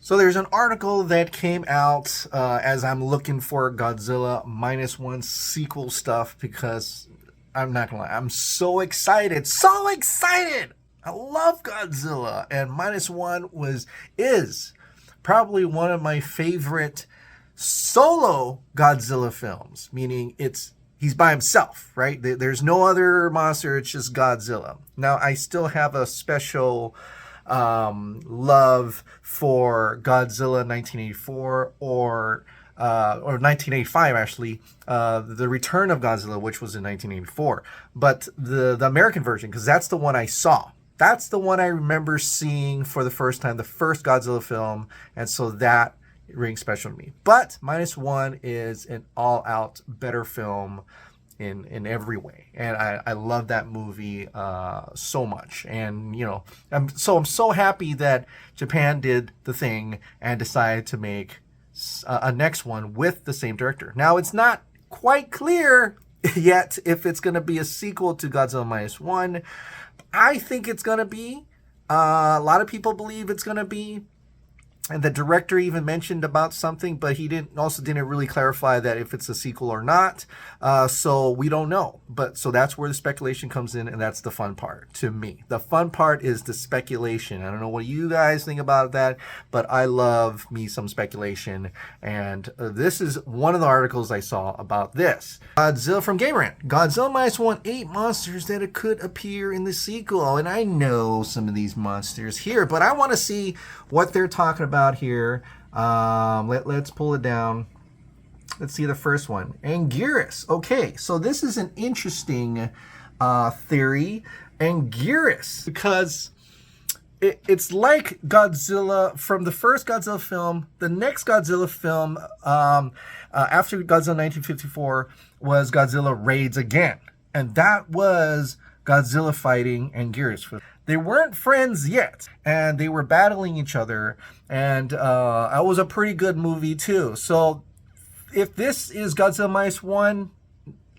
So there's an article that came out as I'm looking for Godzilla Minus One sequel stuff because I'm not gonna lie, I'm so excited, so excited. I love Godzilla, and Minus One is probably one of my favorite solo Godzilla films. Meaning he's by himself, right? There's no other monster. It's just Godzilla. Now I still have a special love for Godzilla 1984 or 1985 actually, the Return of Godzilla, which was in 1984, but the American version, because that's the one I saw. That's the one I remember seeing for the first time, the first Godzilla film, and so that rings special to me. But Minus One is an all-out better film in every way, and I love that movie so much. And I'm so happy that Japan did the thing and decided to make a next one with the same director. Now it's not quite clear yet if it's going to be a sequel to Godzilla Minus One. I think it's going to be. A lot of people believe it's going to be. And the director even mentioned about something, but he didn't really clarify that if it's a sequel or not. So we don't know. But so that's where the speculation comes in, and that's the fun part to me. The fun part is the speculation. I don't know what you guys think about that, but I love me some speculation. And this is one of the articles I saw about this. Godzilla from Game Rant. Godzilla Minus One, 8 monsters that could appear in the sequel. And I know some of these monsters here, but I want to see what they're talking about here. Let's pull it down. Let's see the first one. Anguirus. Okay, so this is an interesting theory. Anguirus, because it's like Godzilla from the first Godzilla film. The next Godzilla film after Godzilla 1954 was Godzilla Raids Again. And that was Godzilla fighting Anguirus. They weren't friends yet, and they were battling each other, and it was a pretty good movie too. So if this is Godzilla Minus One,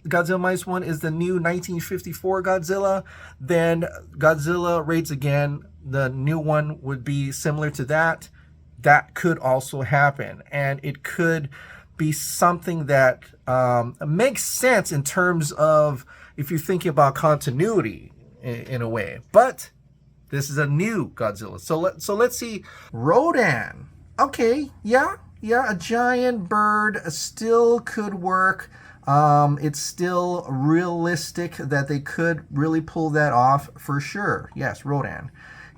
Godzilla Minus One is the new 1954 Godzilla, then Godzilla Raids Again, the new one, would be similar to that. That could also happen, and it could be something that makes sense in terms of if you're thinking about continuity in a way. But this is a new Godzilla. So let's see. Rodan. Okay, yeah, a giant bird still could work. It's still realistic that they could really pull that off for sure. Yes, Rodan.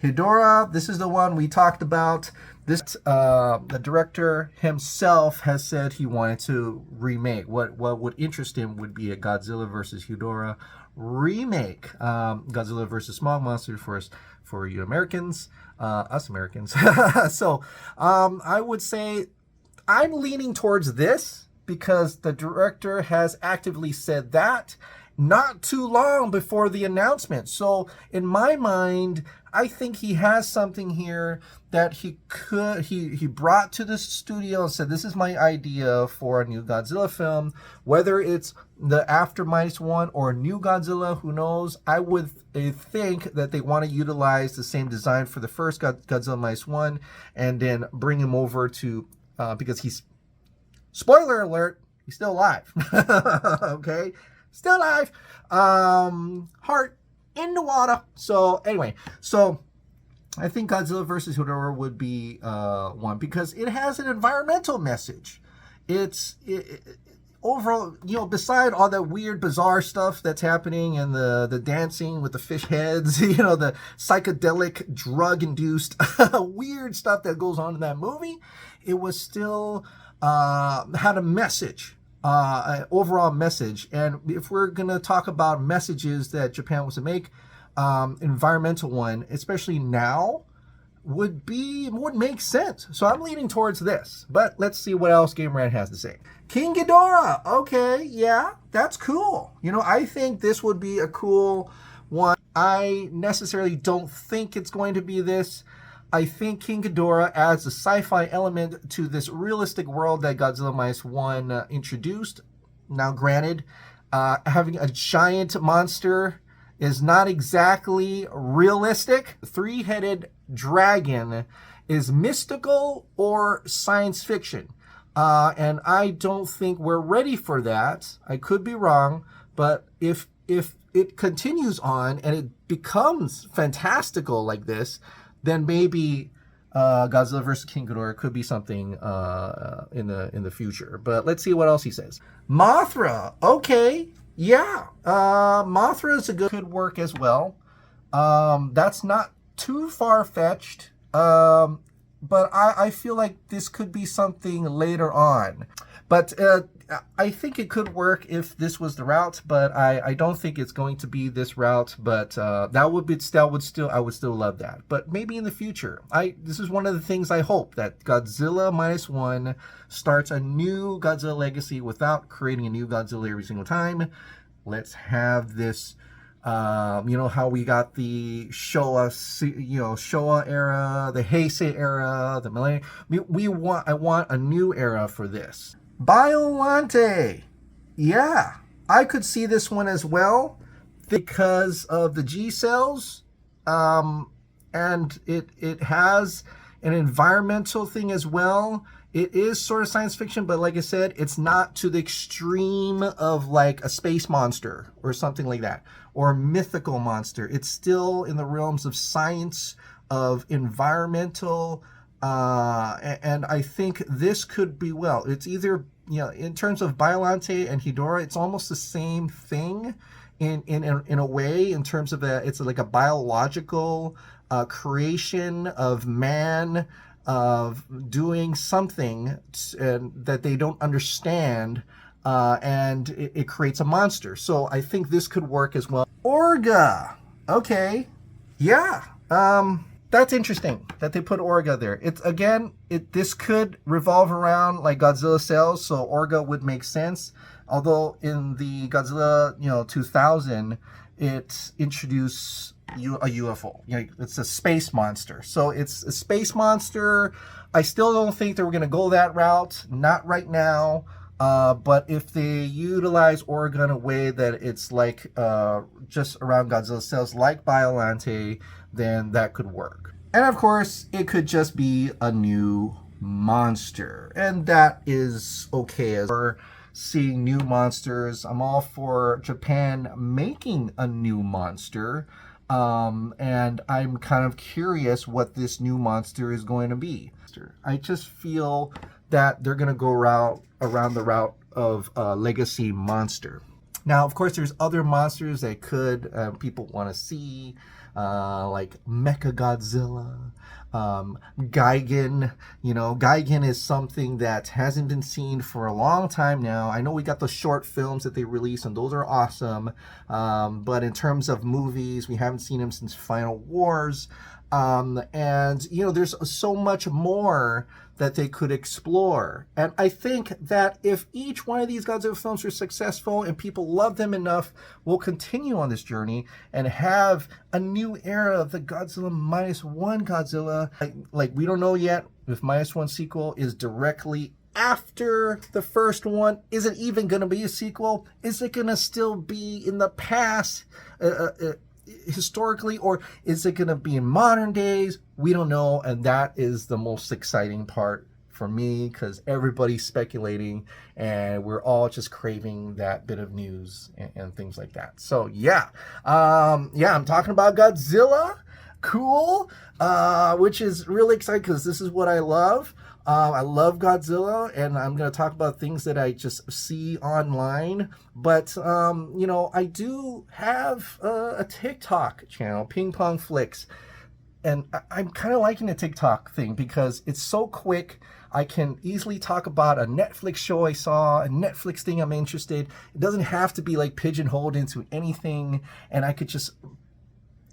Hedorah, this is the one we talked about. This the director himself has said he wanted to remake. What would interest him would be a Godzilla versus Hedorah remake. Godzilla versus Smog Monster for you Americans, us Americans. So I would say I'm leaning towards this because the director has actively said that not too long before the announcement. So in my mind, I think he has something here that he brought to the studio and said, this is my idea for a new Godzilla film. Whether it's the after Minus One or new Godzilla, who knows? I would think that they want to utilize the same design for the first Godzilla Minus One and then bring him over to, because he's, spoiler alert, he's still alive. Okay? Still alive. Heart in the water. So anyway, I think Godzilla vs. Hedorah would be one because it has an environmental message. It's overall, beside all that weird, bizarre stuff that's happening and the dancing with the fish heads, the psychedelic, drug-induced weird stuff that goes on in that movie, it was still had a message. Overall message. And if we're going to talk about messages that Japan wants to make, environmental one, especially now, would make sense. So I'm leaning towards this. But let's see what else Game Rant has to say. King Ghidorah. Okay, yeah, that's cool. I think this would be a cool one. I necessarily don't think it's going to be this. I think King Ghidorah adds a sci-fi element to this realistic world that Godzilla Minus One introduced. Now, granted, having a giant monster is not exactly realistic. Three-headed dragon is mystical or science fiction. And I don't think we're ready for that. I could be wrong, but if it continues on and it becomes fantastical like this, then maybe Godzilla vs. King Ghidorah could be something in the future. But let's see what else he says. Mothra, okay, yeah, Mothra is a good work as well. That's not too far-fetched. But I feel like this could be something later on. But I think it could work if this was the route, but I don't think it's going to be this route. But I would still love that. But maybe in the future. This is one of the things I hope, that Godzilla Minus One starts a new Godzilla legacy without creating a new Godzilla every single time. Let's have this. You know how we got the Showa era, the Heisei era, the Millennium. I want a new era for this. Biollante, yeah, I could see this one as well because of the G cells, and it has an environmental thing as well. It is sort of science fiction, but like I said, it's not to the extreme of like a space monster or something like that, or a mythical monster. It's still in the realms of science, of environmental, and I think this could be well. It's either, in terms of Biollante and Ghidorah, it's almost the same thing in a way, in terms of it's like a biological creation of man, of doing something that they don't understand, and it creates a monster. So I think this could work as well. Orga, okay, yeah, that's interesting that they put Orga there. This could revolve around like Godzilla cells, so Orga would make sense. Although in the Godzilla 2000, it introduced a UFO. It's a space monster. So it's a space monster. I still don't think that we're going to go that route. Not right now. But if they utilize Orga in a way that it's like just around Godzilla cells, like Biollante, then that could work. And of course, it could just be a new monster. And that is okay as we're seeing new monsters. I'm all for Japan making a new monster. And I'm kind of curious what this new monster is going to be. I just feel that they're going to go around the route of legacy monster. Now, of course, there's other monsters that people want to see, like Mechagodzilla, Gigan. Gigan is something that hasn't been seen for a long time now. I know we got the short films that they released, and those are awesome. But in terms of movies, we haven't seen him since Final Wars. And there's so much more that they could explore. And I think that if each one of these Godzilla films are successful and people love them enough, we'll continue on this journey and have a new era of the Godzilla Minus One Godzilla. Like we don't know yet if Minus One sequel is directly after the first one. Is it even going to be a sequel? Is it going to still be in the past? Historically, or is it going to be in modern days? We don't know, and that is the most exciting part for me, because everybody's speculating and we're all just craving that bit of news and things like that. So I'm talking about Godzilla. Cool. Which is really exciting because this is what I love. I love Godzilla, and I'm going to talk about things that I just see online. But, I do have a TikTok channel, Ping Pong Flicks. And I'm kind of liking the TikTok thing because it's so quick. I can easily talk about a Netflix show I saw, a Netflix thing I'm interested. It doesn't have to be like pigeonholed into anything. And I could just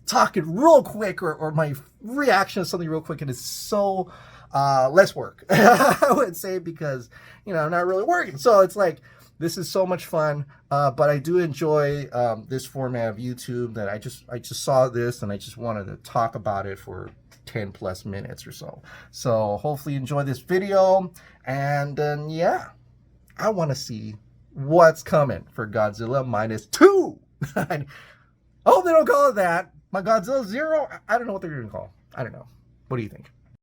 talk it real quick, or my reaction to something real quick. And it's so less work, I would say, because, I'm not really working. So it's like, this is so much fun. But I do enjoy this format of YouTube, that I just saw this and I just wanted to talk about it for 10 plus minutes or so. So hopefully you enjoy this video. And then, I want to see what's coming for Godzilla Minus Two. Oh, they don't call it that. My Godzilla Zero. I don't know what they're gonna call. I don't know. What do you think?